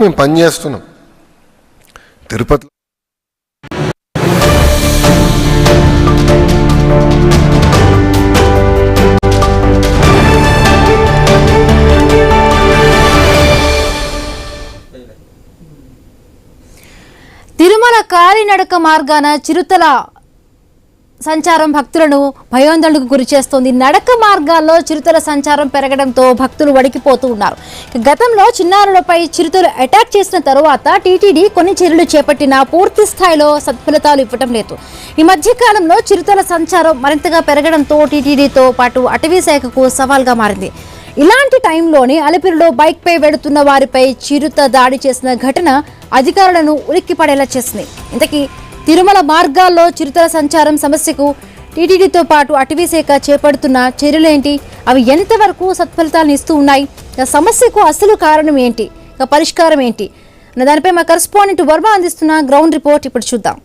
మేము పనిచేస్తున్నాం తిరుపతి. తిరుమల కాలినడక మార్గాన చిరుతల సంచారం భక్తులను భయోందనకు గురి చేస్తోంది. నడక మార్గాల్లో చిరుతల సంచారం పెరగడంతో భక్తులు వణికిపోతూ ఉన్నారు. గతంలో చిన్నారులపై చిరుతలు అటాక్ చేసిన తరువాత టీటీడీ కొన్ని చర్యలు చేపట్టినా పూర్తి స్థాయిలో సత్ఫలితాలు ఇవ్వడం లేదు. ఈ మధ్య కాలంలో చిరుతల సంచారం మరింతగా పెరగడంతో టీటీడీతో పాటు అటవీ శాఖకు సవాల్గా మారింది. ఇలాంటి టైంలోనే అలిపిరిలో బైక్పై వెడుతున్న వారిపై చిరుత దాడి చేసిన ఘటన అధికారులను ఉలిక్కిపడేలా చేసింది. ఇంతకీ తిరుమల మార్గాల్లో చిరుతల సంచారం సమస్యకు టీటీడీతో పాటు అటవీ శాఖ చేపడుతున్న చర్యలేంటి? అవి ఎంతవరకు సత్ఫలితాలను ఇస్తూ ఉన్నాయి? సమస్యకు అసలు కారణం ఏంటి? పరిష్కారం ఏంటి? దానిపై మా కరెస్పాండెంట్ వర్మ అందిస్తున్న గ్రౌండ్ రిపోర్ట్ ఇప్పుడు చూద్దాం.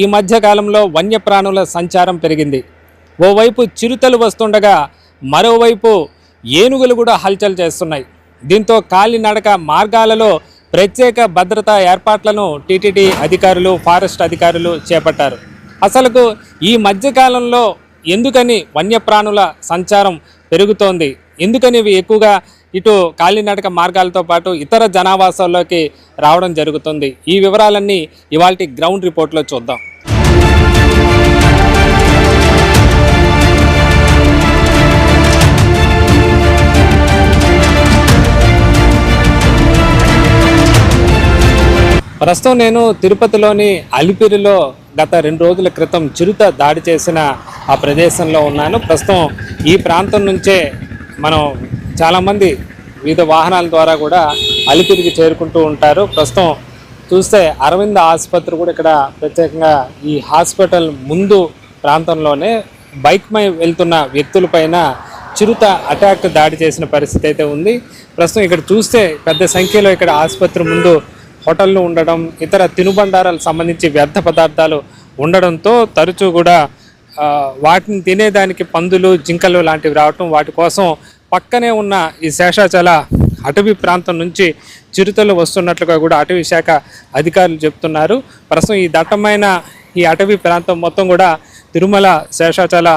ఈ మధ్య కాలంలో వన్యప్రాణుల సంచారం పెరిగింది. ఓవైపు చిరుతలు వస్తుండగా మరోవైపు ఏనుగులు కూడా హల్చల్ చేస్తున్నాయి. దీంతో కాలినడక మార్గాలలో ప్రత్యేక భద్రతా ఏర్పాట్లను టీటీడీ అధికారులు, ఫారెస్ట్ అధికారులు చేపట్టారు. అసలుకు ఈ మధ్యకాలంలో ఎందుకని వన్యప్రాణుల సంచారం పెరుగుతోంది, ఎందుకని ఇవి ఎక్కువగా ఇటు కాలినడక మార్గాలతో పాటు ఇతర జనావాసాల్లోకి రావడం జరుగుతుంది? ఈ వివరాలన్నీ ఇవాల్టి గ్రౌండ్ రిపోర్ట్లో చూద్దాం. ప్రస్తుతం నేను తిరుపతిలోని అలిపిరిలో గత 2 రోజుల క్రితం చిరుత దాడి చేసిన ఆ ప్రదేశంలో ఉన్నాను. ప్రస్తుతం ఈ ప్రాంతం నుంచే మనం చాలామంది వివిధ వాహనాల ద్వారా కూడా అలిపిరికి చేరుకుంటూ ఉంటారు. ప్రస్తుతం చూస్తే అరవింద్ ఆసుపత్రి కూడా ఇక్కడ ప్రత్యేకంగా ఈ హాస్పిటల్ ముందు ప్రాంతంలోనే బైక్ పై వెళ్తున్న వ్యక్తులపైన చిరుత అటాక్ దాడి చేసిన పరిస్థితి అయితే ఉంది. ప్రస్తుతం ఇక్కడ చూస్తే పెద్ద సంఖ్యలో ఇక్కడ ఆసుపత్రి ముందు హోటళ్ళు ఉండడం, ఇతర తినుబండారాలకు సంబంధించి వ్యర్థ పదార్థాలు ఉండడంతో తరచూ కూడా వాటిని తినేదానికి పందులు, జింకలు లాంటివి రావటం, వాటి కోసం పక్కనే ఉన్న ఈ శేషాచల అటవీ ప్రాంతం నుంచి చిరుతలు వస్తున్నట్లుగా కూడా అటవీ శాఖ అధికారులు చెప్తున్నారు. ప్రస్తుతం ఈ దట్టమైన ఈ అటవీ ప్రాంతం మొత్తం కూడా తిరుమల శేషాచల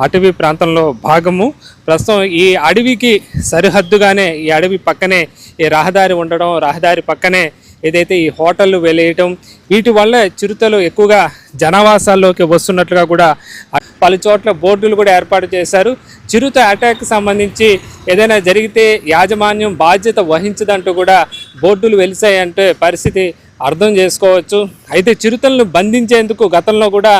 అటవీ ప్రాంతంలో భాగము. ప్రస్తుతం ఈ అడవికి సరిహద్దుగానే ఈ అడవి పక్కనే ఈ రహదారి ఉండడం, రహదారి పక్కనే ఏదైతే ఈ హోటళ్ళు వెలేయటం, వీటి వల్ల చిరుతలు ఎక్కువగా జనావాసాల్లోకి వస్తున్నట్లుగా కూడా పలు చోట్ల బోర్డులు కూడా ఏర్పాటు చేశారు. చిరుత అటాక్ సంబంధించి ఏదైనా జరిగితే యాజమాన్యం బాధ్యత వహించదంటూ కూడా బోర్డులు వెలిసాయంటే పరిస్థితి అర్థం చేసుకోవచ్చు. అయితే చిరుతలను బంధించేందుకు గతంలో కూడా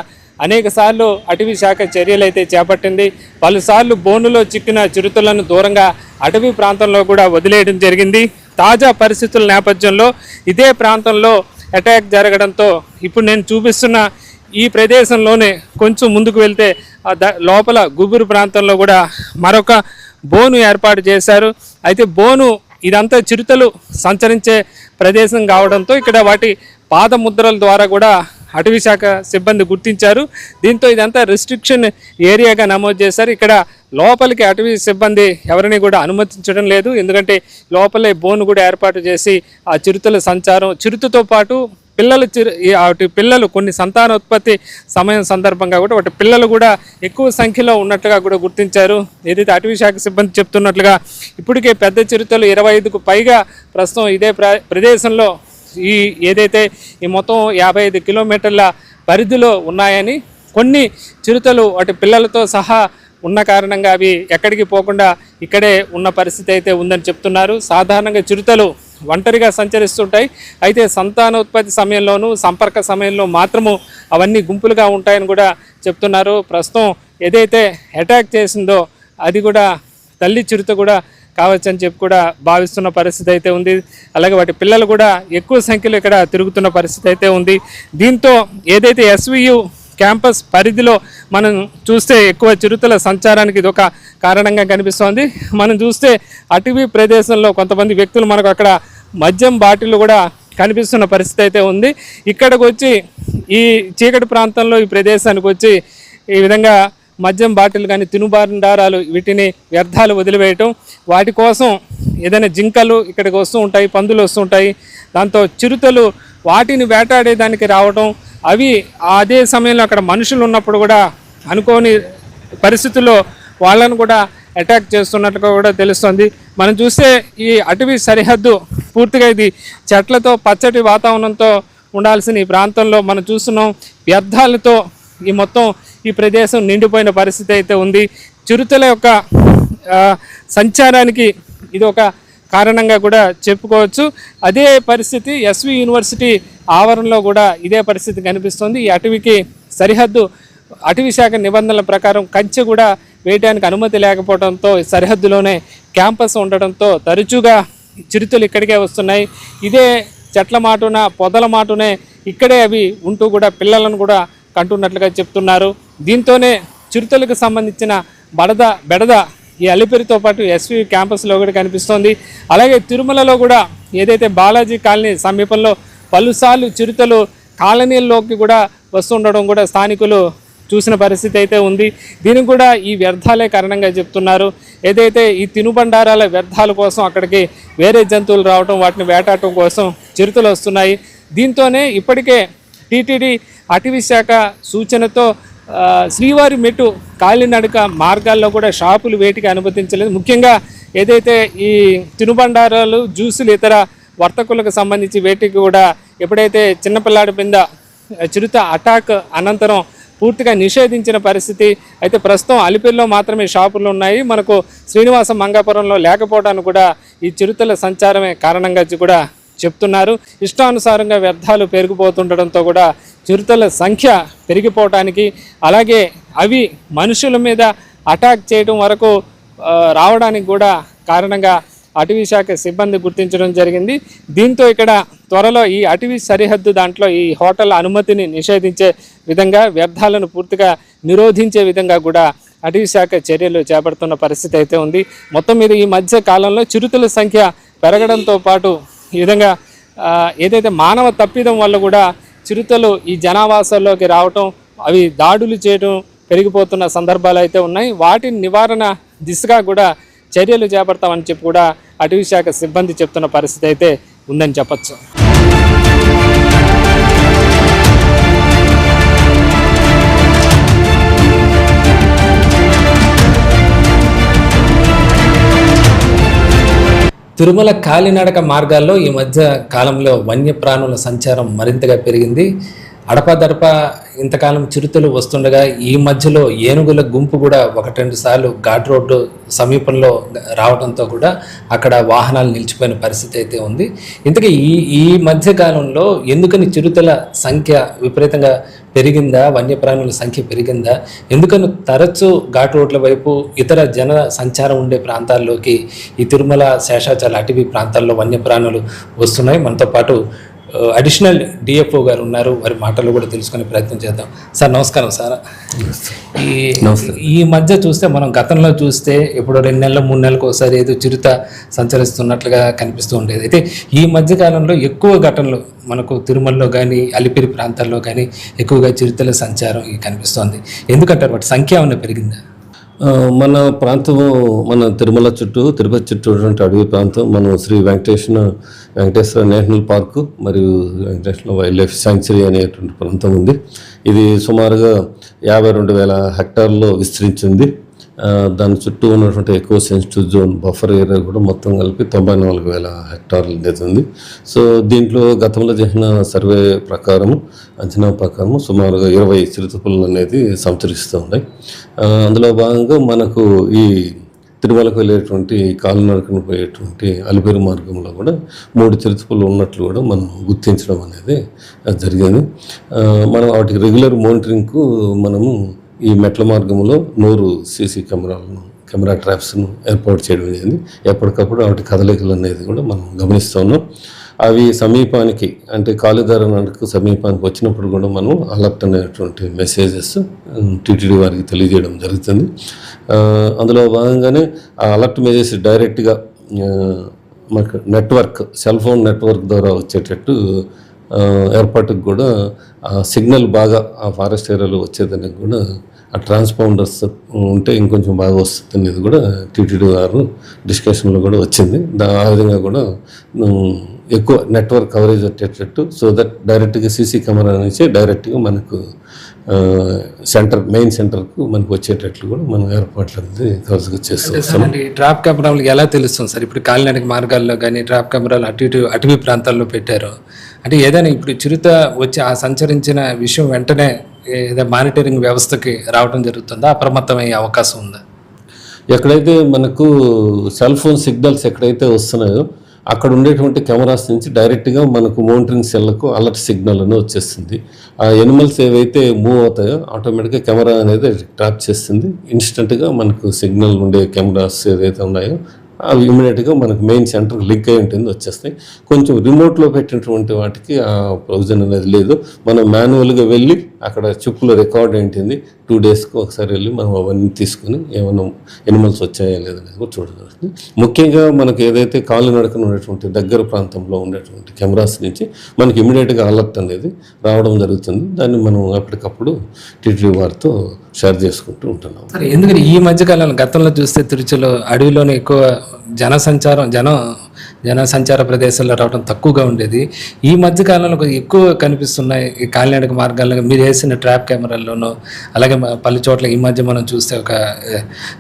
అనేక సార్లు అటవీ శాఖ చర్యలు అయితే చేపట్టింది. పలుసార్లు బోనులో చిక్కిన చిరుతలను దూరంగా అటవీ ప్రాంతంలో కూడా వదిలేయడం జరిగింది. తాజా పరిస్థితుల నేపథ్యంలో ఇదే ప్రాంతంలో అటాక్ జరగడంతో ఇప్పుడు నేను చూపిస్తున్న ఈ ప్రదేశంలోనే కొంచెం ముందుకు వెళ్తే లోపల గుబురు ప్రాంతంలో కూడా మరొక బోను ఏర్పాటు చేశారు. అయితే బోను ఇదంతా చిరుతలు సంచరించే ప్రదేశం కావడంతో ఇక్కడ వాటి పాదముద్రల ద్వారా కూడా అటవీ శాఖ సిబ్బంది గుర్తించారు. దీంతో ఇదంతా రిస్ట్రిక్షన్ ఏరియాగా నమోదు చేశారు. ఇక్కడ లోపలికి అటవీ సిబ్బంది ఎవరిని కూడా అనుమతించడం లేదు. ఎందుకంటే లోపలే బోను కూడా ఏర్పాటు చేసి ఆ చిరుతల సంచారం, చిరుతతో పాటు పిల్లలు కొన్ని సంతానోత్పత్తి సమయం సందర్భంగా కూడా వాటి పిల్లలు కూడా ఎక్కువ సంఖ్యలో ఉన్నట్లుగా కూడా గుర్తించారు. ఏదైతే అటవీ శాఖ సిబ్బంది చెప్తున్నట్లుగా ఇప్పటికే పెద్ద చిరుతలు 25కు పైగా ప్రస్తుతం ఇదే ప్రదేశంలో ఈ ఏదైతే ఈ మొత్తం 55 కిలోమీటర్ల పరిధిలో ఉన్నాయని, కొన్ని చిరుతలు వాటి పిల్లలతో సహా ఉన్న కారణంగా అవి ఎక్కడికి పోకుండా ఇక్కడే ఉన్న పరిస్థితి అయితే ఉందని చెప్తున్నారు. సాధారణంగా చిరుతలు ఒంటరిగా సంచరిస్తుంటాయి. అయితే సంతానోత్పత్తి సమయంలోనూ సంపర్క సమయంలో మాత్రము అవన్నీ గుంపులుగా ఉంటాయని కూడా చెప్తున్నారు. ప్రస్తుతం ఏదైతే అటాక్ చేసిందో అది కూడా తల్లి చిరుత కూడా కావచ్చని చెప్పి కూడా భావిస్తున్న పరిస్థితి అయితే ఉంది. అలాగే వాటి పిల్లలు కూడా ఎక్కువ సంఖ్యలో ఇక్కడ తిరుగుతున్న పరిస్థితి అయితే ఉంది. దీంతో ఏదైతే ఎస్వియు క్యాంపస్ పరిధిలో మనం చూస్తే ఎక్కువ చిరుతల సంచారానికి ఇది ఒక కారణంగా కనిపిస్తోంది. మనం చూస్తే అటవీ ప్రదేశంలో కొంతమంది వ్యక్తులు మనకు అక్కడ మద్యం బాటిల్ కూడా కనిపిస్తున్న పరిస్థితి అయితే ఉంది. ఇక్కడికి వచ్చి ఈ చీకటి ప్రాంతంలో ఈ ప్రదేశానికి వచ్చి ఈ విధంగా మద్యం బాటిల్ కానీ తినుబండారాలు వీటిని వ్యర్థాలు వదిలివేయటం, వాటి కోసం ఏదైనా జింకలు ఇక్కడికి వస్తూ ఉంటాయి, పందులు వస్తూ ఉంటాయి, దాంతో చిరుతలు వాటిని వేటాడేదానికి రావటం, అవి అదే సమయంలో అక్కడ మనుషులు ఉన్నప్పుడు కూడా అనుకోని పరిస్థితుల్లో వాళ్ళను కూడా అటాక్ చేస్తున్నట్టుగా కూడా తెలుస్తుంది. మనం చూస్తే ఈ అటవీ సరిహద్దు పూర్తిగా ఇది చెట్లతో పచ్చటి వాతావరణంతో ఉండాల్సిన ఈ ప్రాంతంలో మనం చూస్తున్నాం వ్యర్థాలతో ఈ మొత్తం ఈ ప్రదేశం నిండిపోయిన పరిస్థితి అయితే ఉంది. చిరుతల యొక్క సంచారానికి ఇది ఒక కారణంగా కూడా చెప్పుకోవచ్చు. అదే పరిస్థితి ఎస్వి యూనివర్సిటీ ఆవరణలో కూడా ఇదే పరిస్థితి కనిపిస్తుంది. ఈ అటవీకి సరిహద్దు అటవీ శాఖ నిబంధనల ప్రకారం కంచె కూడా వేయడానికి అనుమతి లేకపోవడంతో సరిహద్దులోనే క్యాంపస్ ఉండడంతో తరచుగా చిరుతలు ఇక్కడికే వస్తున్నాయి. ఇదే చెట్ల మాటున పొదల మాటునే ఇక్కడే అవి ఉంటూ కూడా పిల్లలను కూడా కంటున్నట్లుగా చెప్తున్నారు. దీంతోనే చిరుతలకు సంబంధించిన బెడద ఈ అలిపిరితో పాటు ఎస్వి క్యాంపస్లో కూడా కనిపిస్తోంది. అలాగే తిరుమలలో కూడా ఏదైతే బాలాజీ కాలనీ సమీపంలో పలుసార్లు చిరుతలు కాలనీల్లోకి కూడా వస్తుండడం కూడా స్థానికులు చూసిన పరిస్థితి అయితే ఉంది. దీనికి కూడా ఈ వ్యర్థాలే కారణంగా చెప్తున్నారు. ఏదైతే ఈ తినుబండారాల వ్యర్థాల కోసం అక్కడికి వేరే జంతువులు రావడం, వాటిని వేటాడటం కోసం చిరుతలు వస్తున్నాయి. దీంతోనే ఇప్పటికే టీటీడీ అటవీ శాఖ సూచనతో శ్రీవారి మెట్టు కాలినడక మార్గాల్లో కూడా షాపులు వేటికి అనుమతించలేదు. ముఖ్యంగా ఏదైతే ఈ తినుబండారాలు, జ్యూసులు, ఇతర వర్తకులకు సంబంధించి వేటికి కూడా ఎప్పుడైతే చిన్నపిల్లాడి మీద చిరుత అటాక్ అనంతరం పూర్తిగా నిషేధించిన పరిస్థితి అయితే ప్రస్తుతం అలిపిరిలో మాత్రమే షాపులు ఉన్నాయి. మనకు శ్రీనివాస మంగాపురంలో లేకపోవడానికి కూడా ఈ చిరుతల సంచారమే కారణంగా కూడా చెప్తున్నారు. ఇష్టానుసారంగా వ్యర్థాలు పెరిగిపోతుండడంతో కూడా చిరుతల సంఖ్య పెరిగిపోవటానికి, అలాగే అవి మనుషుల మీద అటాక్ చేయడం వరకు రావడానికి కూడా కారణంగా అటవీ శాఖ సిబ్బంది గుర్తించడం జరిగింది. దీంతో ఇక్కడ త్వరలో ఈ అటవీ సరిహద్దు దాంట్లో ఈ హోటల్ అనుమతిని నిషేధించే విధంగా, వ్యర్థాలను పూర్తిగా నిరోధించే విధంగా కూడా అటవీ శాఖ చర్యలు చేపడుతున్న పరిస్థితి అయితే ఉంది. మొత్తం మీద ఈ మధ్య కాలంలో చిరుతల సంఖ్య పెరగడంతో పాటు ఈ విధంగా ఏదైతే మానవ తప్పిదం వల్ల కూడా చిరుతలు ఈ జనావాసాల్లోకి రావటం, అవి దాడులు చేయడం పెరిగిపోతున్న సందర్భాలు అయితే ఉన్నాయి. వాటిని నివారణ దిశగా కూడా చర్యలు చేపడతామని చెప్పి కూడా అటవీ శాఖ సిబ్బంది చెప్తున్న పరిస్థితి అయితే ఉందని చెప్పచ్చు. తిరుమల కాలినడక మార్గాల్లో ఈ మధ్య కాలంలో వన్యప్రాణుల సంచారం మరింతగా పెరిగింది. అడపదడప ఇంతకాలం చిరుతలు వస్తుండగా ఈ మధ్యలో ఏనుగుల గుంపు కూడా 1-2 సార్లు ఘాట్ రోడ్డు సమీపంలో రావడంతో కూడా అక్కడ వాహనాలు నిలిచిపోయిన పరిస్థితి అయితే ఉంది. ఇంతకీ ఈ మధ్య కాలంలో ఎందుకని చిరుతల సంఖ్య విపరీతంగా పెరిగిందా, వన్యప్రాణుల సంఖ్య పెరిగిందా, ఎందుకని తరచూ ఘాట్ రోడ్ల వైపు ఇతర జన సంచారం ఉండే ప్రాంతాల్లోకి ఈ తిరుమల శేషాచల అటవీ ప్రాంతాల్లో వన్యప్రాణులు వస్తున్నాయి? మనతో పాటు అడిషనల్ డిఎఫ్ఓ గారు ఉన్నారు, వారి మాటలు కూడా తెలుసుకునే ప్రయత్నం చేద్దాం. సార్ నమస్కారం. సార్, ఈ మధ్య చూస్తే మనం గతంలో చూస్తే ఇప్పుడు 2 నెలలు 3 నెలలకు ఒకసారి ఏదో చిరుత సంచరిస్తున్నట్లుగా కనిపిస్తూ ఉండేది. అయితే ఈ మధ్య కాలంలో ఎక్కువ ఘటనలు మనకు తిరుమలలో కానీ అలిపిరి ప్రాంతాల్లో కానీ ఎక్కువగా చిరుతల సంచారం కనిపిస్తోంది. ఎందుకంటారు, వాటి సంఖ్య ఏమైనా పెరిగిందా? మన ప్రాంతము, మన తిరుమల చుట్టూ, తిరుపతి చుట్టూ ఉన్నటువంటి అడవి ప్రాంతం, మనం శ్రీ వెంకటేశ్వర నేషనల్ పార్కు మరియు వెంకటేశ్వర వైల్డ్ లైఫ్ శాంక్చురీ అనేటువంటి ప్రాంతం ఉంది. ఇది సుమారుగా 52,000 హెక్టార్లో విస్తరించింది. దాని చుట్టూ ఉన్నటువంటి ఎక్కువ సెన్సిటివ్ జోన్ బఫర్ ఏరియా కూడా మొత్తం కలిపి 94,000 హెక్టార్లు ఉంది. సో దీంట్లో గతంలో చేసిన సర్వే ప్రకారం, అంచనా ప్రకారం సుమారుగా 20 చిరుతపులు అనేది సంచరిస్తూ ఉన్నాయి. అందులో భాగంగా మనకు ఈ తిరుమలకు వెళ్ళేటువంటి కాలినడకను పోయేటువంటి అలిపిరి మార్గంలో కూడా 3 చిరుతపులు ఉన్నట్లు కూడా మనం గుర్తించడం అనేది జరిగింది. మనం వాటికి రెగ్యులర్ మానిటరింగ్కు మనము ఈ మెట్ల మార్గంలో 100 సీసీ కెమెరా ట్రాప్స్ను ఏర్పాటు చేయడం జరిగింది. ఎప్పటికప్పుడు వాటి కదలికలు అనేది కూడా మనం గమనిస్తున్నాం. అవి సమీపానికి, అంటే కాలిదార నడకు సమీపానికి వచ్చినప్పుడు కూడా మనం అలర్ట్ అనేటువంటి మెసేజెస్ టీటీడీ వారికి తెలియజేయడం జరుగుతుంది. అందులో భాగంగానే ఆ అలర్ట్ మెసేజ్ డైరెక్ట్గా మనకు నెట్వర్క్ సెల్ ఫోన్ నెట్వర్క్ ద్వారా వచ్చేటట్టు ఏర్పాటుకు కూడా సిగ్నల్ బాగా ఆ ఫారెస్ట్ ఏరియాలో వచ్చేదానికి కూడా ఆ ట్రాన్స్పౌండర్స్ ఉంటే ఇంకొంచెం బాగా వస్తుంది అనేది కూడా టీటీడీ గారు డిస్కషన్లో కూడా వచ్చింది. ఆ విధంగా కూడా ఎక్కువ నెట్వర్క్ కవరేజ్ వచ్చేటట్టు సో దట్ డైరెక్ట్గా సీసీ కెమెరా నుంచి డైరెక్ట్గా మనకు మెయిన్ సెంటర్కు మనకు వచ్చేటట్లు కూడా మనం ఏర్పాట్లు అనేది కవరేజ్గా చేస్తాం. ట్రాప్ కెమెరాలు ఎలా తెలుస్తుంది సార్? ఇప్పుడు కాలినడక మార్గాల్లో కానీ ట్రాప్ కెమెరాలు అటవీ ప్రాంతాల్లో పెట్టారు అంటే ఏదైనా ఇప్పుడు చిరుత వచ్చి ఆ సంచరించిన విషయం వెంటనే ఏదో మానిటరింగ్ వ్యవస్థకి రావడం జరుగుతుందా, అప్రమత్తమయ్యే అవకాశం ఉందా? ఎక్కడైతే మనకు సెల్ ఫోన్ సిగ్నల్స్ ఎక్కడైతే వస్తున్నాయో అక్కడ ఉండేటువంటి కెమెరాస్ నుంచి డైరెక్ట్గా మనకు మోనిటరింగ్ సెల్లకు అలర్ట్ సిగ్నల్ అనేది వచ్చేస్తుంది. ఆ ఎనిమల్స్ ఏవైతే మూవ్ అవుతాయో ఆటోమేటిక్గా కెమెరా అనేది ట్రాప్ చేస్తుంది. ఇన్స్టెంట్గా మనకు సిగ్నల్ ఉండే కెమెరాస్ ఏదైతే ఉన్నాయో అవి ఇమీడియట్గా మనకు మెయిన్ సెంటర్కి లింక్ అయి ఉంటుంది, వచ్చేస్తాయి. కొంచెం రిమోట్లో పెట్టినటువంటి వాటికి ఆ ప్రొవిజన్ అనేది లేదు. మనం మాన్యువల్గా వెళ్ళి అక్కడ చిప్పులో రికార్డ్ ఏంటింది 2 డేస్కి ఒకసారి వెళ్ళి మనం అవన్నీ తీసుకుని ఏమైనా ఎనిమల్స్ వచ్చాయా లేదనేది కూడా చూడగలుగుతుంది. ముఖ్యంగా మనకు ఏదైతే కాలు నడకన ఉన్నటువంటి దగ్గర ప్రాంతంలో ఉండేటువంటి కెమెరాస్ నుంచి మనకి ఇమీడియట్గా అలర్ట్ అనేది రావడం జరుగుతుంది. దాన్ని మనం ఎప్పటికప్పుడు టీటీడీ వారితో షేర్ చేసుకుంటూ ఉంటున్నాం. ఎందుకంటే ఈ మధ్యకాలంలో గతంలో చూస్తే తిరుచులో అడవిలోనే ఎక్కువ జన సంచార ప్రదేశాల్లో రావడం తక్కువగా ఉండేది. ఈ మధ్యకాలంలో ఎక్కువ కనిపిస్తున్నాయి ఈ కాలినడక మార్గాల్లో మీరు వేసిన ట్రాప్ కెమెరాల్లోనూ. అలాగే పలు చోట్ల ఈ మధ్య మనం చూస్తే ఒక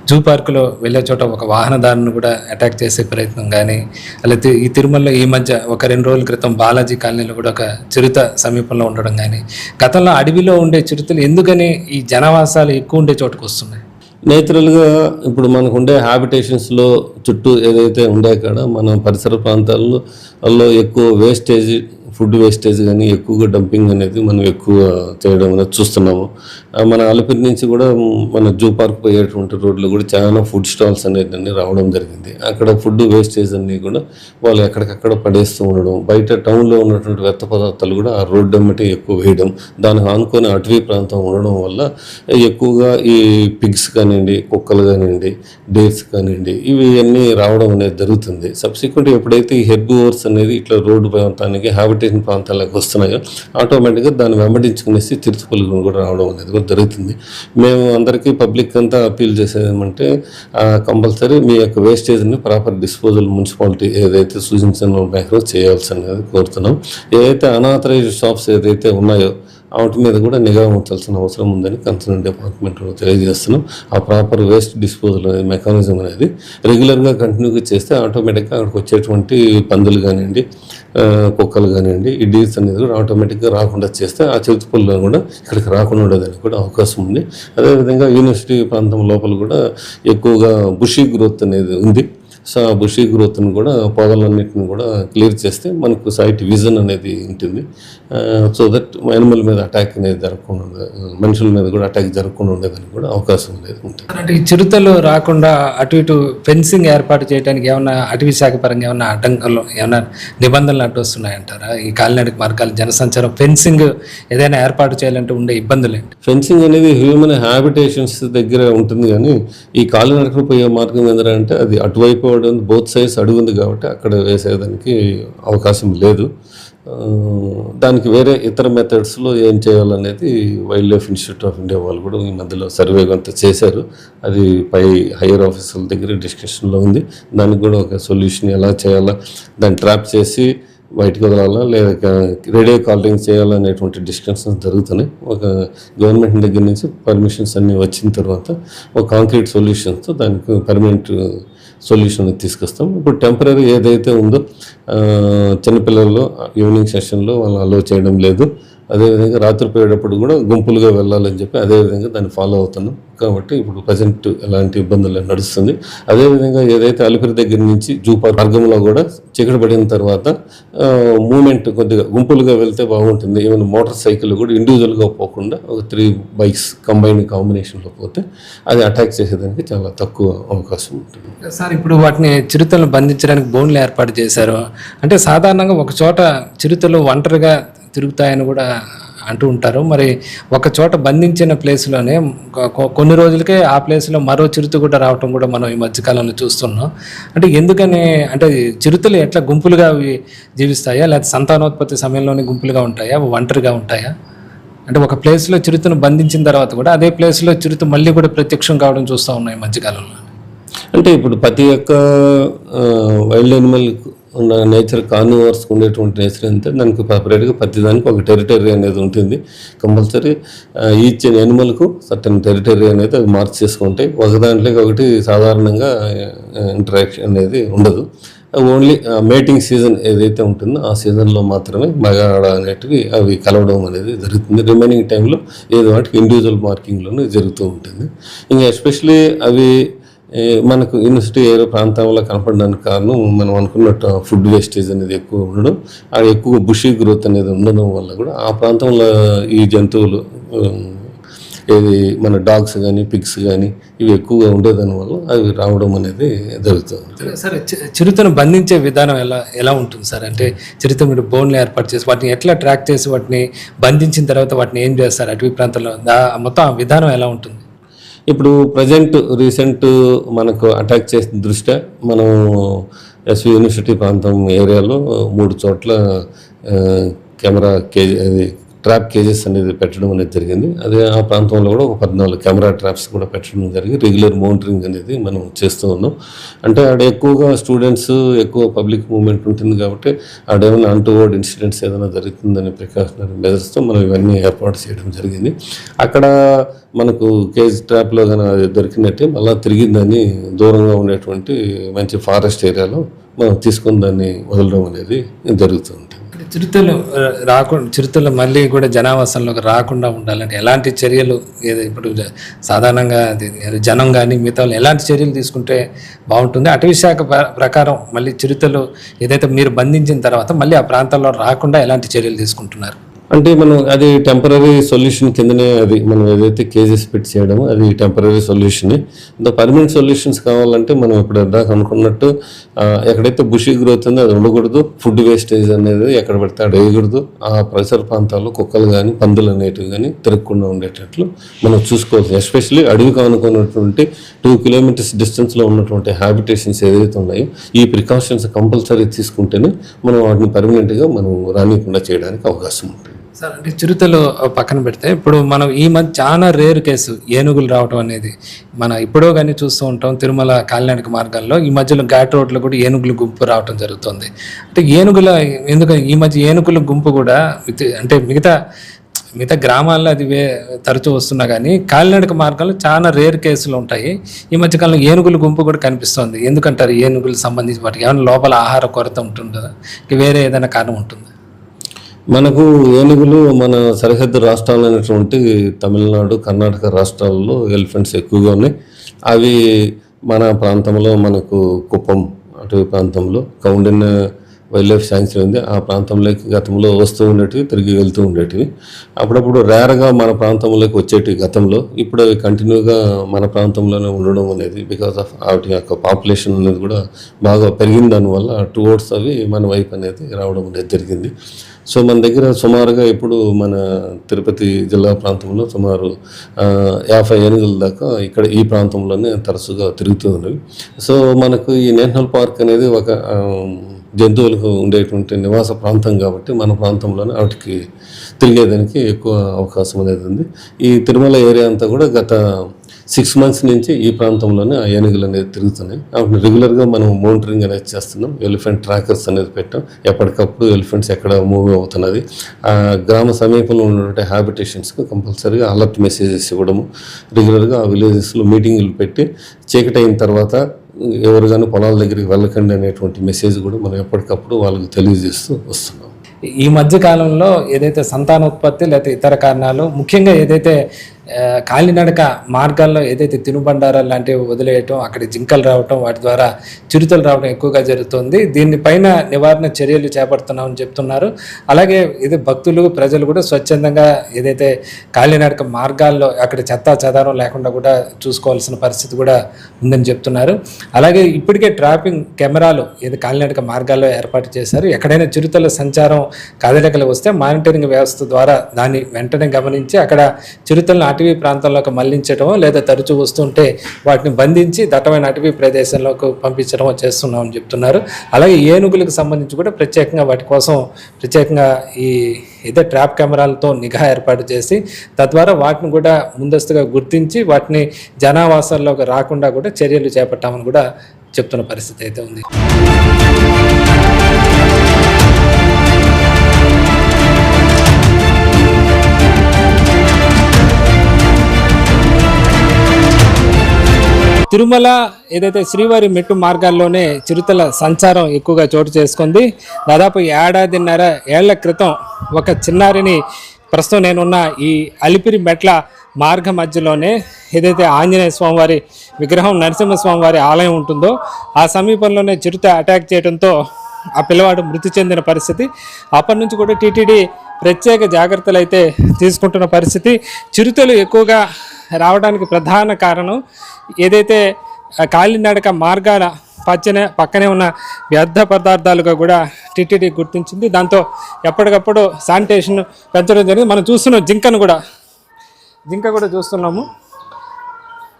జూ పార్కులో వెళ్ళే చోట ఒక వాహనదారుని కూడా అటాక్ చేసే ప్రయత్నం కానీ, అలాగే ఈ తిరుమలలో ఈ మధ్య ఒక 2 రోజుల క్రితం బాలాజీ కాలనీలో కూడా ఒక చిరుత సమీపంలో ఉండడం కానీ, గతంలో అడవిలో ఉండే చిరుతలు ఎందుకని ఈ జనవాసాలు ఎక్కువ ఉండే చోటుకు వస్తున్నాయి? నేచురల్గా ఇప్పుడు మనకు ఉండే హ్యాబిటేషన్స్లో చుట్టూ ఏదైతే ఉండే కాడ మన పరిసర ప్రాంతాల్లో ఎక్కువ వేస్టేజ్, ఫుడ్ వేస్టేజ్ కానీ ఎక్కువగా డంపింగ్ అనేది మనం ఎక్కువ చేయడం అనేది చూస్తున్నాము. మన అలిపిరి నుంచి కూడా మన జూ పార్క్ పోయేటువంటి రోడ్లో కూడా చాలా ఫుడ్ స్టాల్స్ అనేది రావడం జరిగింది. అక్కడ ఫుడ్ వేస్టేజ్ అన్నీ కూడా వాళ్ళు ఎక్కడికక్కడ పడేస్తూ ఉండడం, బయట టౌన్లో ఉన్నటువంటి వ్యర్థ పదార్థాలు కూడా ఆ రోడ్డు అమ్మటే ఎక్కువ వేయడం, దానికి ఆనుకొని అటవీ ప్రాంతం ఉండడం వల్ల ఎక్కువగా ఈ పిగ్స్ కానివ్వండి, కుక్కలు కానివ్వండి, డేర్స్ కానివ్వండి ఇవి అన్నీ రావడం అనేది జరుగుతుంది. సబ్సిక్వెంట్ ఎప్పుడైతే ఈ హెర్బివోర్స్ అనేది ఇట్లా రోడ్డు ప్రాంతానికి హ్యాబిటేషన్ ప్రాంతాలకు వస్తున్నాయో ఆటోమేటిక్గా దాన్ని వెంబడించుకునేసి చిరుతపులుగులు కూడా రావడం అనేది కూడా జరుగుతుంది. మేము అందరికీ పబ్లిక్ అంతా అప్పీల్ చేసేది ఏమంటే కంపల్సరీ మీ యొక్క వేస్టేజ్ని ప్రాపర్ డిస్పోజల్ మున్సిపాలిటీ ఏదైతే సూచించిన మేరకు చేయాల్సి అనేది కోరుతున్నాం. ఏదైతే అనాథరైజ్డ్ షాప్స్ ఏదైతే ఉన్నాయో వాటి మీద కూడా నిఘా ఉంచాల్సిన అవసరం ఉందని కన్సర్న్ డిపార్ట్మెంట్లో తెలియజేస్తున్నాం. ఆ ప్రాపర్ వేస్ట్ డిస్పోజల్ అనేది మెకానిజం అనేది రెగ్యులర్గా కంటిన్యూగా చేస్తే ఆటోమేటిక్గా అక్కడికి వచ్చేటువంటి పందులు కానివ్వండి, కుక్కలు కానివ్వండి, ఈ డీల్స్ అనేది కూడా ఆటోమేటిక్గా రాకుండా చేస్తే ఆ చిరుతపుల్లో కూడా ఇక్కడికి రాకుండా ఉండడానికి కూడా అవకాశం ఉంది. అదేవిధంగా యూనివర్సిటీ ప్రాంతం లోపల కూడా ఎక్కువగా బుషీ గ్రోత్ అనేది ఉంది. సో ఆ బుషీ గ్రోత్ని కూడా పొదలన్నింటిని కూడా క్లియర్ చేస్తే మనకు సైట్ విజన్ అనేది ఉంటుంది. సో దట్ యానిమల్ మీద అటాక్ అనేది జరగకుండా, మనుషుల మీద కూడా అటాక్ జరగకుండా ఉండేదానికి కూడా అవకాశం అనేది ఉంటుంది. అంటే ఈ చిరుతలు రాకుండా అటు ఇటు ఫెన్సింగ్ ఏర్పాటు చేయడానికి ఏమన్నా అటవీ శాఖ పరంగా ఏమన్నా అడ్డంకులు ఏమన్నా నిబంధనలు అడ్డు వస్తున్నాయంటారా? ఈ కాలినడక మార్గాలు జనసంచారం ఫెన్సింగ్ ఏదైనా ఏర్పాటు చేయాలంటే ఉండే ఇబ్బందులు ఏంటి? ఫెన్సింగ్ అనేది హ్యూమన్ హ్యాబిటేషన్స్ దగ్గర ఉంటుంది, కానీ ఈ కాలినడకలు పోయే మార్గం ఏంటంటే అది అటువైపు బోత్ సైడ్స్ అడుగు ఉంది కాబట్టి అక్కడ వేసేదానికి అవకాశం లేదు. దానికి వేరే ఇతర మెథడ్స్లో ఏం చేయాలనేది wild life institute of India వాళ్ళు కూడా ఈ మధ్యలో సర్వే అంతా చేశారు. అది పై హైయర్ ఆఫీసర్ల దగ్గర డిస్కషన్లో ఉంది. దానికి కూడా ఒక సొల్యూషన్ ఎలా చేయాలా, దాన్ని ట్రాప్ చేసి బయటకు వదలాలా లేదా రేడియో కాలింగ్ చేయాలనేటువంటి డిస్కషన్స్ జరుగుతున్నాయి. ఒక గవర్నమెంట్ దగ్గర నుంచి పర్మిషన్స్ అన్నీ వచ్చిన తర్వాత ఒక కాంక్రీట్ సొల్యూషన్స్తో దానికి పర్మనెంట్ సొల్యూషన్ తీసుకొస్తాం. ఇప్పుడు టెంపరీ ఏదైతే ఉందో చిన్నపిల్లల్లో ఈవినింగ్ సెషన్లో వాళ్ళు అలో చేయడం లేదు. అదేవిధంగా రాత్రి పోయేటప్పుడు కూడా గుంపులుగా వెళ్ళాలని చెప్పి అదేవిధంగా దాన్ని ఫాలో అవుతున్నాం. కాబట్టి ఇప్పుడు ప్రజెంట్ ఎలాంటి ఇబ్బందులు నడుస్తుంది. అదేవిధంగా ఏదైతే అలిపిరి దగ్గర నుంచి జూ పార్క్ మార్గంలో కూడా చీకటి పడిన తర్వాత మూమెంట్ కొద్దిగా గుంపులుగా వెళ్తే బాగుంటుంది. ఈవెన్ మోటార్ సైకిల్ కూడా ఇండివిజువల్గా పోకుండా ఒక 3 బైక్స్ కాంబినేషన్లో పోతే అది అటాక్ చేసేదానికి చాలా తక్కువ అవకాశం ఉంటుంది. సార్ ఇప్పుడు వాటిని చిరుతలను బంధించడానికి బోన్లు ఏర్పాటు చేశారు. అంటే సాధారణంగా ఒక చోట చిరుతలు ఒంటరిగా తిరుగుతాయని కూడా అంటూ ఉంటారు. మరి ఒక చోట బంధించిన ప్లేస్లోనే కొన్ని రోజులకే ఆ ప్లేస్లో మరో చిరుత కూడా రావటం కూడా మనం ఈ మధ్యకాలంలో చూస్తున్నాం. అంటే ఎందుకని, అంటే చిరుతలు ఎట్లా గుంపులుగా అవి జీవిస్తాయా, లేకపోతే సంతానోత్పత్తి సమయంలోనే గుంపులుగా ఉంటాయా, ఒంటరిగా ఉంటాయా? అంటే ఒక ప్లేస్లో చిరుతను బంధించిన తర్వాత కూడా అదే ప్లేస్లో చిరుత మళ్ళీ కూడా ప్రత్యక్షం కావడం చూస్తూ ఉన్నాయి ఈ మధ్యకాలంలో. అంటే ఇప్పుడు ప్రతి ఒక్క వైల్డ్ యానిమల్ ఉన్న నేచర్ కార్నివర్స్కి ఉండేటువంటి నేచర్ అంతే, దానికి సపరేట్గా ప్రతి దానికి ఒక టెరిటరీ అనేది ఉంటుంది. కంపల్సరీ ఈచ్ యానిమల్కు సర్టన్ టెరిటరీ అనేది అవి మార్క్ చేసుకుంటాయి. ఒక దాంట్లోకి ఒకటి సాధారణంగా ఇంటరాక్షన్ అనేది ఉండదు. ఓన్లీ మేటింగ్ సీజన్ ఏదైతే ఉంటుందో ఆ సీజన్లో మాత్రమే మగ ఆడ అనేటివి అవి కలవడం అనేది జరుగుతుంది. రిమైనింగ్ టైంలో ఏదో వాటికి ఇండివిజువల్ మార్కింగ్లోనే జరుగుతూ ఉంటుంది. ఇంకా ఎస్పెషలీ అవి మనకు యూనివర్సిటీ ఏరియా ప్రాంతంలో కనపడడానికి కారణం మనం అనుకున్నట్టు ఫుడ్ వేస్టేజ్ అనేది ఎక్కువ ఉండడం, అది ఎక్కువ బుషీ గ్రోత్ అనేది ఉండడం వల్ల కూడా ఆ ప్రాంతంలో ఈ జంతువులు ఏది మన డాగ్స్ కానీ పిగ్స్ కానీ ఇవి ఎక్కువగా ఉండేదాని వల్ల అవి రావడం అనేది జరుగుతుంది. సరే, చిరుతను బంధించే విధానం ఎలా ఉంటుంది సార్? అంటే చిరుత మీరు బోన్లు ఏర్పాటు చేసి వాటిని ఎట్లా ట్రాక్ చేసి వాటిని బంధించిన తర్వాత వాటిని ఏం చేస్తారు అటవీ ప్రాంతంలో, మొత్తం ఆ విధానం ఎలా ఉంటుంది? ఇప్పుడు రీసెంట్ మనకు అటాక్ చేసిన దృష్ట్యా మనం ఎస్వి యూనివర్సిటీ ప్రాంతం ఏరియాలో 3 చోట్ల కెమెరా ట్రాప్ కేజెస్ అనేది పెట్టడం అనేది జరిగింది. అదే ఆ ప్రాంతంలో కూడా ఒక 14 కెమెరా ట్రాప్స్ కూడా పెట్టడం జరిగి రెగ్యులర్ మౌంటరింగ్ అనేది మనం చేస్తూ ఉన్నాం. అంటే ఆడ ఎక్కువగా స్టూడెంట్స్ ఎక్కువ పబ్లిక్ మూవ్మెంట్ ఉంటుంది కాబట్టి ఆడేమైనా అంటువర్డ్ ఇన్సిడెంట్స్ ఏదైనా జరుగుతుందనే ప్రికాషనరీ మెజర్స్తో మనం ఇవన్నీ ఏర్పాటు చేయడం జరిగింది. అక్కడ మనకు కేజ్ ట్రాప్లో కానీ అది దొరికినట్టే మళ్ళీ తిరిగి దాన్ని దూరంగా ఉండేటువంటి మంచి ఫారెస్ట్ ఏరియాలో మనం తీసుకుని దాన్ని వదలడం అనేది జరుగుతుంది. చిరుతలు మళ్ళీ కూడా జనావాసంలోకి రాకుండా ఉండాలంటే ఎలాంటి చర్యలు, ఇప్పుడు సాధారణంగా జనం కానీ మిగతా ఎలాంటి చర్యలు తీసుకుంటే బాగుంటుంది? అటవీ శాఖ ప్రకారం మళ్ళీ చిరుతలు ఏదైతే మీరు బంధించిన తర్వాత మళ్ళీ ఆ ప్రాంతాల్లో రాకుండా ఎలాంటి చర్యలు తీసుకుంటున్నారు? అంటే మనం అది టెంపరీ సొల్యూషన్ కిందనే అది మనం ఏదైతే కేజెస్ పెట్టి చేయడమో అది టెంపరీ సొల్యూషన్. ఇంత పర్మనెంట్ సొల్యూషన్స్ కావాలంటే మనం ఇప్పుడు దాకా అనుకున్నట్టు ఎక్కడైతే బుషీ గ్రోత్ ఉందో అది ఉండకూడదు, ఫుడ్ వేస్టేజ్ అనేది ఎక్కడ పడితే అక్కడ వేయకూడదు, ఆ పరిసర ప్రాంతాల్లో కుక్కలు కానీ పందులు అనేటివి కానీ తిరగకుండా ఉండేటట్లు మనం చూసుకోవాలి. ఎస్పెషల్లీ అడవికి అనుకున్నటువంటి 2 కిలోమీటర్స్ డిస్టెన్స్లో ఉన్నటువంటి హ్యాబిటేషన్స్ ఏదైతే ఉన్నాయో ఈ ప్రికాషన్స్ కంపల్సరీ తీసుకుంటేనే మనం వాటిని పర్మనెంట్గా మనం రానియకుండా చేయడానికి అవకాశం ఉంటుంది. సార్, అంటే చిరుతలు పక్కన పెడితే ఇప్పుడు మనం ఈ మధ్య చాలా రేర్ కేసు ఏనుగులు రావడం అనేది మనం ఇప్పుడో కానీ చూస్తూ ఉంటాం. తిరుమల కాలినడక మార్గాల్లో ఈ మధ్యలో ఘాట్ రోడ్లో కూడా ఏనుగుల గుంపు రావడం జరుగుతుంది. అంటే ఎందుకంటే ఈ మధ్య ఏనుగుల గుంపు కూడా అంటే మిగతా గ్రామాల్లో అది తరచూ వస్తున్నా కానీ కాలినడక మార్గాల్లో చాలా రేర్ కేసులు ఉంటాయి. ఈ మధ్యకాలంలో ఏనుగుల గుంపు కూడా కనిపిస్తుంది. ఎందుకంటారు? ఏనుగులకు సంబంధించి వాటికి ఏమైనా లోపల ఆహార కొరత ఉంటుందా, వేరే ఏదైనా కారణం ఉంటుందా? మనకు ఏనుగులు మన సరిహద్దు రాష్ట్రాలైనటువంటి తమిళనాడు, కర్ణాటక రాష్ట్రాల్లో ఎలిఫెంట్స్ ఎక్కువగా ఉన్నాయి. అవి మన ప్రాంతంలో మనకు కుప్పం అటవీ ప్రాంతంలో కౌండిన్య వైల్డ్ లైఫ్ శాంక్చురీ ఉంది. ఆ ప్రాంతంలోకి గతంలో వస్తూ ఉండేటివి, తిరిగి వెళ్తూ ఉండేటివి. అప్పుడప్పుడు రేర్గా మన ప్రాంతంలోకి వచ్చేటివి గతంలో. ఇప్పుడు అవి కంటిన్యూగా మన ప్రాంతంలోనే ఉండడం అనేది బికాస్ ఆఫ్ వాటి యొక్క పాపులేషన్ అనేది కూడా బాగా పెరిగిన దానివల్ల టువర్డ్స్ అవి మన వైపు అనేది రావడం అనేది జరిగింది. సో మన దగ్గర సుమారుగా ఇప్పుడు మన తిరుపతి జిల్లా ప్రాంతంలో సుమారు 50 ఏనుగుల దాకా ఇక్కడ ఈ ప్రాంతంలోనే తరచుగా తిరుగుతూ ఉన్నవి. సో మనకు ఈ నేషనల్ పార్క్ అనేది ఒక జంతువులకు ఉండేటువంటి నివాస ప్రాంతం కాబట్టి మన ప్రాంతంలోనే వాటికి తిరిగేదానికి ఎక్కువ అవకాశం అనేది ఉంది. ఈ తిరుమల ఏరియా అంతా కూడా గత 6 months నుంచి ఈ ప్రాంతంలోనే ఆ ఏనుగులు అనేది తిరుగుతున్నాయి. వాటిని రెగ్యులర్గా మనం మోనిటరింగ్ అనేది చేస్తున్నాం. ఎలిఫెంట్ ట్రాకర్స్ అనేది పెట్టాం. ఎప్పటికప్పుడు ఎలిఫెంట్స్ ఎక్కడ మూవ్ అవుతున్నది, ఆ గ్రామ సమీపంలో ఉన్నటువంటి హ్యాబిటేషన్స్కి కంపల్సరీగా అలర్ట్ మెసేజెస్ ఇవ్వడము, రెగ్యులర్గా ఆ విలేజెస్లో మీటింగులు పెట్టి చీకటి అయిన తర్వాత ఎవరు కానీ పొలాల దగ్గరికి వెళ్ళకండి అనేటువంటి మెసేజ్ కూడా మనం ఎప్పటికప్పుడు వాళ్ళకి తెలియజేస్తూ వస్తున్నాం. ఈ మధ్య కాలంలో ఏదైతే సంతానోత్పత్తి లేకపోతే ఇతర కారణాలు, ముఖ్యంగా ఏదైతే కాలినడక మార్గాల్లో ఏదైతే తినుబండారాలు లాంటివి వదిలేయటం, అక్కడ జింకలు రావటం, వాటి ద్వారా చిరుతలు రావడం ఎక్కువగా జరుగుతుంది. దీనిపైన నివారణ చర్యలు చేపడుతున్నామని చెప్తున్నారు. అలాగే ఇది భక్తులు ప్రజలు కూడా స్వచ్ఛందంగా ఏదైతే కాలినడక మార్గాల్లో అక్కడ చెత్త చెదారం లేకుండా కూడా చూసుకోవాల్సిన పరిస్థితి కూడా ఉందని చెప్తున్నారు. అలాగే ఇప్పటికే ట్రాపింగ్ కెమెరాలు ఏది కాలినడక మార్గాల్లో ఏర్పాటు చేశారు. ఎక్కడైనా చిరుతల సంచారం కదలికలు వస్తే మానిటరింగ్ వ్యవస్థ ద్వారా దాన్ని వెంటనే గమనించి అక్కడ చిరుతలను అటవీ ప్రాంతంలోకి మళ్లించడం లేదా తరచూ వస్తుంటే వాటిని బంధించి దట్టమైన అటవీ ప్రదేశంలోకి పంపించడం చేస్తున్నామని చెప్తున్నారు. అలాగే ఏనుగులకు సంబంధించి కూడా ప్రత్యేకంగా వాటి కోసం ప్రత్యేకంగా ఇదే ట్రాప్ కెమెరాలతో నిఘా ఏర్పాటు చేసి తద్వారా వాటిని కూడా ముందస్తుగా గుర్తించి వాటిని జనావాసాల్లోకి రాకుండా కూడా చర్యలు చేపట్టామని కూడా చెప్తున్న పరిస్థితి అయితే ఉంది. తిరుమల ఏదైతే శ్రీవారి మెట్టు మార్గాల్లోనే చిరుతల సంచారం ఎక్కువగా చోటు చేసుకుంది. దాదాపు 1.5 ఏళ్ల క్రితం ఒక చిన్నారిని ప్రస్తుతం నేనున్న ఈ అలిపిరి మెట్ల మార్గ మధ్యలోనే ఏదైతే ఆంజనేయ స్వామివారి విగ్రహం, నరసింహస్వామివారి ఆలయం ఉంటుందో ఆ సమీపంలోనే చిరుత అటాక్ చేయడంతో ఆ పిల్లవాడు మృతి చెందిన పరిస్థితి. అప్పటి నుంచి కూడా టీటీడీ ప్రత్యేక జాగ్రత్తలు అయితే తీసుకుంటున్న పరిస్థితి. చిరుతలు ఎక్కువగా రావడానికి ప్రధాన కారణం ఏదైతే కాలినడక మార్గాల పక్కనే ఉన్న వ్యర్థ పదార్థాలుగా కూడా టీటీడీ గుర్తించింది. దాంతో ఎప్పటికప్పుడు శానిటేషన్ పెంచడం జరిగింది. మనం చూస్తున్నాం జింక కూడా చూస్తున్నాము.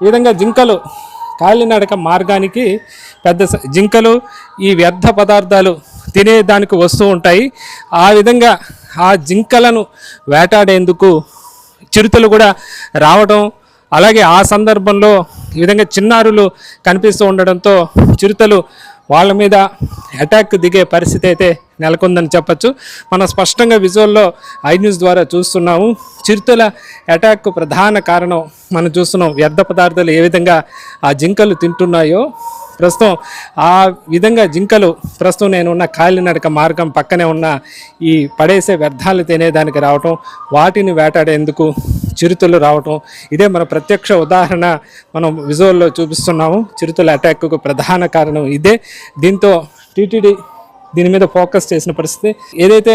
ఈ విధంగా జింకలు కాలినడక మార్గానికి జింకలు ఈ వ్యర్థ పదార్థాలు తినేదానికి వస్తూ ఉంటాయి. ఆ విధంగా ఆ జింకలను వేటాడేందుకు చిరుతలు కూడా రావడం, అలాగే ఆ సందర్భంలో ఈ విధంగా చిన్నారులు కనిపిస్తూ ఉండడంతో చిరుతలు వాళ్ళ మీద అటాక్ దిగే పరిస్థితి అయితే నెలకొందని చెప్పచ్చు. మనం స్పష్టంగా విజువల్లో ఐన్యూస్ ద్వారా చూస్తున్నాము. చిరుతల అటాక్కు ప్రధాన కారణం మనం చూస్తున్నాం. వ్యర్థ పదార్థాలు ఏ విధంగా ఆ జింకలు తింటున్నాయో ప్రస్తుతం ఆ విధంగా జింకలు ప్రస్తుతం నేను ఉన్న కాలినడక మార్గం పక్కనే ఉన్న ఈ పడేసే వ్యర్థాలు తినేదానికి రావటం, వాటిని వేటాడేందుకు చిరుతలు రావటం, ఇదే మన ప్రత్యక్ష ఉదాహరణ మనం విజువల్లో చూపిస్తున్నాము. చిరుతల అటాక్కు ప్రధాన కారణం ఇదే. దీంతో టీటీడీ దీని మీద ఫోకస్ చేసిన పరిస్థితి. ఏదైతే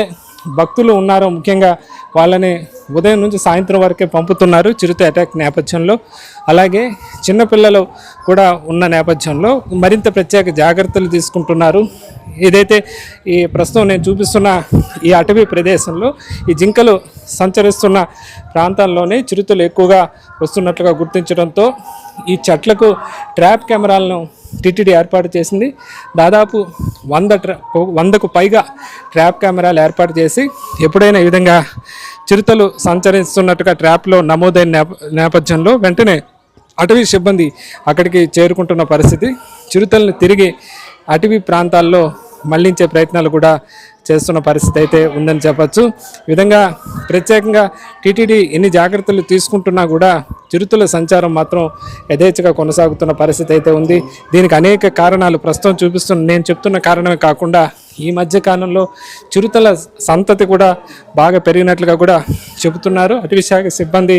భక్తులు ఉన్నారో ముఖ్యంగా వాళ్ళని ఉదయం నుంచి సాయంత్రం వరకే పంపుతున్నారు చిరుత అటాక్ నేపథ్యంలో. అలాగే చిన్నపిల్లలు కూడా ఉన్న నేపథ్యంలో మరింత ప్రత్యేక జాగ్రత్తలు తీసుకుంటున్నారు. ఏదైతే ఈ ప్రస్తుతం నేను చూపిస్తున్న ఈ అటవీ ప్రదేశంలో ఈ జింకలు సంచరిస్తున్న ప్రాంతాల్లోనే చిరుతలు ఎక్కువగా వస్తున్నట్లుగా గుర్తించడంతో ఈ చెట్లకు ట్రాప్ కెమెరాలను టీటీడీ ఏర్పాటు చేసింది. దాదాపు 100కు పైగా ట్రాప్ కెమెరాలు ఏర్పాటు చేసి ఎప్పుడైనా ఈ విధంగా చిరుతలు సంచరిస్తున్నట్టుగా ట్రాప్లో నమోదైన నేపథ్యంలో వెంటనే అటవీ సిబ్బంది అక్కడికి చేరుకుంటున్న పరిస్థితి. చిరుతలను తిరిగి అటవీ ప్రాంతాల్లో మళ్లించే ప్రయత్నాలు కూడా చేస్తున్న పరిస్థితి అయితే ఉందని చెప్పచ్చు. ఈ విధంగా ప్రత్యేకంగా టీటీడీ ఎన్ని జాగ్రత్తలు తీసుకుంటున్నా కూడా చిరుతల సంచారం మాత్రం యథేచ్ఛగా కొనసాగుతున్న పరిస్థితి అయితే ఉంది. దీనికి అనేక కారణాలు ప్రస్తుతం నేను చెప్తున్న కారణమే కాకుండా ఈ మధ్య కాలంలో చిరుతల సంతతి కూడా బాగా పెరిగినట్లుగా కూడా చెబుతున్నారు. అటవీ శాఖ సిబ్బంది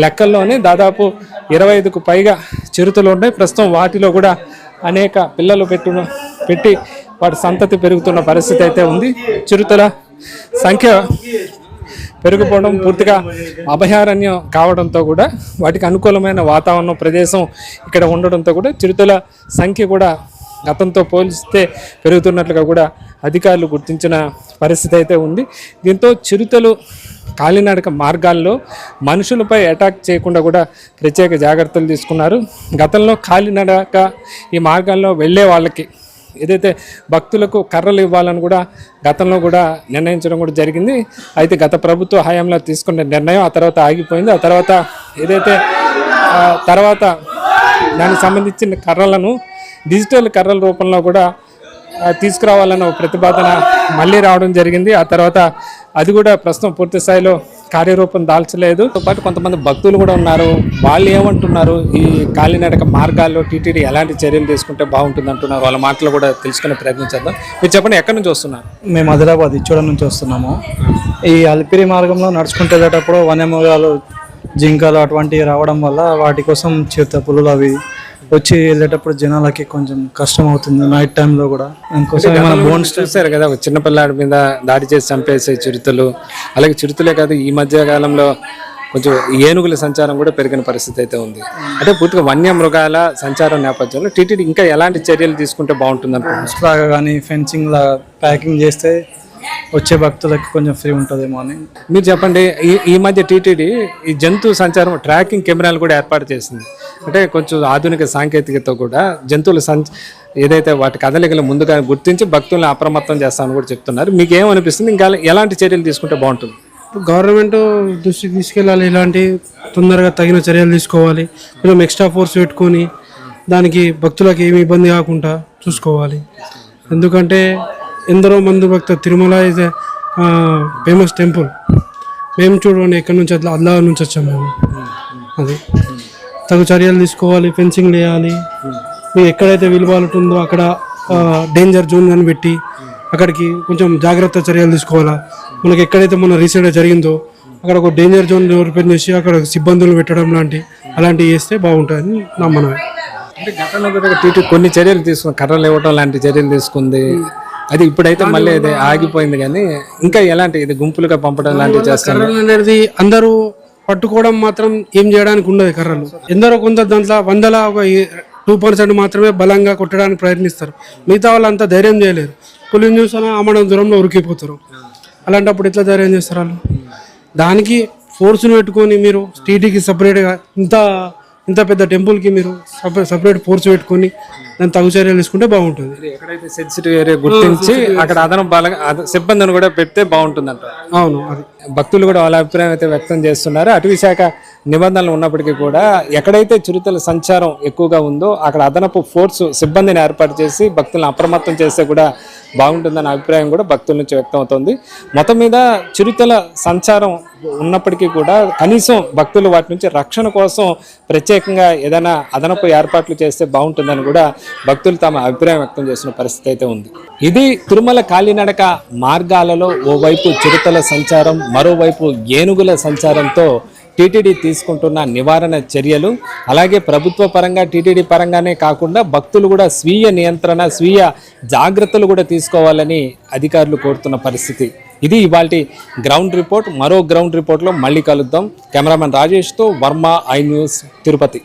లెక్కల్లోనే దాదాపు 25కు పైగా చిరుతలు ఉన్నాయి. ప్రస్తుతం వాటిలో కూడా అనేక పిల్లలు పెట్టి వాటి సంతతి పెరుగుతున్న పరిస్థితి అయితే ఉంది. చిరుతల సంఖ్య పెరిగిపోవడం, పూర్తిగా అభయారణ్యం కావడంతో కూడా వాటికి అనుకూలమైన వాతావరణం ప్రదేశం ఇక్కడ ఉండడంతో కూడా చిరుతల సంఖ్య కూడా గతంతో పోలిస్తే పెరుగుతున్నట్లుగా కూడా అధికారులు గుర్తించిన పరిస్థితి అయితే ఉంది. దీంతో చిరుతలు కాలినడక మార్గాల్లో మనుషులపై అటాక్ చేయకుండా కూడా ప్రత్యేక జాగ్రత్తలు తీసుకున్నారు. గతంలో కాలినడక ఈ మార్గాల్లో వెళ్ళే వాళ్ళకి ఏదైతే భక్తులకు కర్రలు ఇవ్వాలని కూడా గతంలో కూడా నిర్ణయించడం కూడా జరిగింది. అయితే గత ప్రభుత్వ హయాంలో తీసుకున్న నిర్ణయం ఆ తర్వాత ఆగిపోయింది. ఆ తర్వాత ఏదైతే దానికి సంబంధించిన కర్రలను డిజిటల్ కర్రల రూపంలో కూడా తీసుకురావాలన్న ప్రతిపాదన మళ్ళీ రావడం జరిగింది. ఆ తర్వాత అది కూడా ప్రస్తుతం పూర్తి స్థాయిలో కార్యరూపం దాల్చలేదు. పాటు కొంతమంది భక్తులు కూడా ఉన్నారు. వాళ్ళు ఏమంటున్నారు, ఈ కాలినడక మార్గాల్లో టీటీడీ ఎలాంటి చర్యలు తీసుకుంటే బాగుంటుంది అంటున్నారు. వాళ్ళ మాటలు కూడా తెలుసుకునే ప్రయత్నం చేద్దాం. మీరు చెప్పండి, ఎక్కడి నుంచి వస్తున్నారు? మేము హైదరాబాద్ ఇచ్చోడ నుంచి వస్తున్నాము. ఈ అలిపిరి మార్గంలో నడుచుకుంటూ వెళ్ళేటప్పుడు వన్యమృగాలు జింకలు అటువంటివి రావడం వల్ల వాటి కోసం చిరుత పులులు అవి వచ్చి వెళ్ళేటప్పుడు జనాలకి కొంచెం కష్టం అవుతుంది నైట్ టైంలో కూడా. దానికోసం మన బోన్స్ చూసారు కదా, ఒక చిన్న పిల్లాడి మీద దాడి చేసి చంపేసే చిరుతలు, అలాగే చిరుతలే కాదు ఈ మధ్య కాలంలో కొంచెం ఏనుగుల సంచారం కూడా పెరిగిన పరిస్థితి అయితే ఉంది. అంటే పూర్తిగా వన్యమృగాల సంచారం నేపథ్యంలో టీటీడీ ఇంకా ఎలాంటి చర్యలు తీసుకుంటే బాగుంటుంది అనుకుంటున్నారు? లాగా కానీ ఫెన్సింగ్ లాగా ప్యాకింగ్ చేస్తే వచ్చే భక్తులకి కొంచెం ఫ్రీ ఉంటుందేమో అని. మీరు చెప్పండి, ఈ మధ్య టీటీడీ ఈ జంతు సంచారం ట్రాకింగ్ కెమెరాలు కూడా ఏర్పాటు చేసింది. అంటే కొంచెం ఆధునిక సాంకేతికతో కూడా జంతువుల ఏదైతే వాటి కదలికలు ముందుగా గుర్తించి భక్తులను అప్రమత్తం చేస్తామని కూడా చెప్తున్నారు. మీకు ఏమనిపిస్తుంది, ఇంకా ఎలాంటి చర్యలు తీసుకుంటే బాగుంటుంది? గవర్నమెంట్ దృష్టికి తీసుకెళ్ళాలి, ఇలాంటి తొందరగా తగిన చర్యలు తీసుకోవాలి. కొంచెం ఎక్స్ట్రా ఫోర్స్ పెట్టుకొని దానికి భక్తులకు ఏమి ఇబ్బంది కాకుండా చూసుకోవాలి. ఎందుకంటే ఎందరో మంది భక్తులు, తిరుమల ఇస్ ఫేమస్ టెంపుల్. మేము చూడండి ఎక్కడి నుంచి అల్లా నుంచి వచ్చాము మేము. అది తగు చర్యలు తీసుకోవాలి, ఫెన్సింగ్ వేయాలి. మీకు ఎక్కడైతే విలువలు ఉంటుందో అక్కడ డేంజర్ జోన్ అని పెట్టి అక్కడికి కొంచెం జాగ్రత్త చర్యలు తీసుకోవాలా. మనకి ఎక్కడైతే మన రీసెంట్గా జరిగిందో అక్కడ ఒక డేంజర్ జోన్ ఓపెన్ చేసి అక్కడ సిబ్బందులు పెట్టడం అలాంటివి చేస్తే బాగుంటుందని నా మనవి. అంటే గతంలో కూడా టీటీ కొన్ని చర్యలు తీసుకుంది, కర్రలు ఇవ్వటం లాంటి చర్యలు తీసుకుంది. అది ఇప్పుడైతే మళ్ళీ ఇది ఆగిపోయింది. కానీ ఇంకా ఎలాంటి ఇది గుంపులుగా పంపడం లాంటివి చేస్తారు అనేది అందరూ పట్టుకోవడం మాత్రం ఏం చేయడానికి ఉండదు. కర్రలు ఎందరో కొంత దాంట్లో 100ల ఒక 2% మాత్రమే బలంగా కొట్టడానికి ప్రయత్నిస్తారు. మిగతా వాళ్ళంతా ధైర్యం చేయలేరు. పులిని చూసినా ఆమడం దూరంలో ఉరికిపోతారు. అలాంటప్పుడు ఎట్లా ధైర్యం చేస్తారు వాళ్ళు? దానికి ఫోర్స్ని పెట్టుకొని మీరు టీటీకి సపరేట్గా ఇంత పెద్ద టెంపుల్కి మీరు సపరేట్ ఫోర్స్ పెట్టుకొని దాన్ని తగు చర్యలు తీసుకుంటే బాగుంటుంది. ఎక్కడైతే సెన్సిటివ్ ఏరియా గుర్తించి అక్కడ అదనం సిబ్బందిని కూడా పెడితే బాగుంటుంది అంట. అవును, అది భక్తులు కూడా వాళ్ళ అభిప్రాయం అయితే వ్యక్తం చేస్తున్నారు. అటవీ శాఖ నిబంధనలు ఉన్నప్పటికీ కూడా ఎక్కడైతే చిరుతల సంచారం ఎక్కువగా ఉందో అక్కడ అదనపు ఫోర్స్ సిబ్బందిని ఏర్పాటు చేసి భక్తులను అప్రమత్తం చేస్తే కూడా బాగుంటుందన్న అభిప్రాయం కూడా భక్తుల నుంచి వ్యక్తం అవుతుంది. మొత్తం మీద చిరుతల సంచారం ఉన్నప్పటికీ కూడా కనీసం భక్తులు వాటి నుంచి రక్షణ కోసం ప్రత్యేకంగా ఏదైనా అదనపు ఏర్పాట్లు చేస్తే బాగుంటుందని కూడా భక్తులు తమ అభిప్రాయం వ్యక్తం చేస్తున్న పరిస్థితి అయితే ఉంది. ఇది తిరుమల కాలినడక మార్గాలలో ఓవైపు చిరుతల సంచారం, మరోవైపు ఏనుగుల సంచారంతో టీటీడీ తీసుకుంటున్న నివారణ చర్యలు. అలాగే ప్రభుత్వ పరంగా టీటీడీ పరంగానే కాకుండా భక్తులు కూడా స్వీయ నియంత్రణ, స్వీయ జాగ్రత్తలు కూడా తీసుకోవాలని అధికారులు కోరుతున్న పరిస్థితి. ఇది ఇవాల్టి గ్రౌండ్ రిపోర్ట్. మరో గ్రౌండ్ రిపోర్ట్లో మళ్ళీ కలుద్దాం. కెమెరామెన్ రాజేష్తో వర్మ, ఐ న్యూస్, తిరుపతి.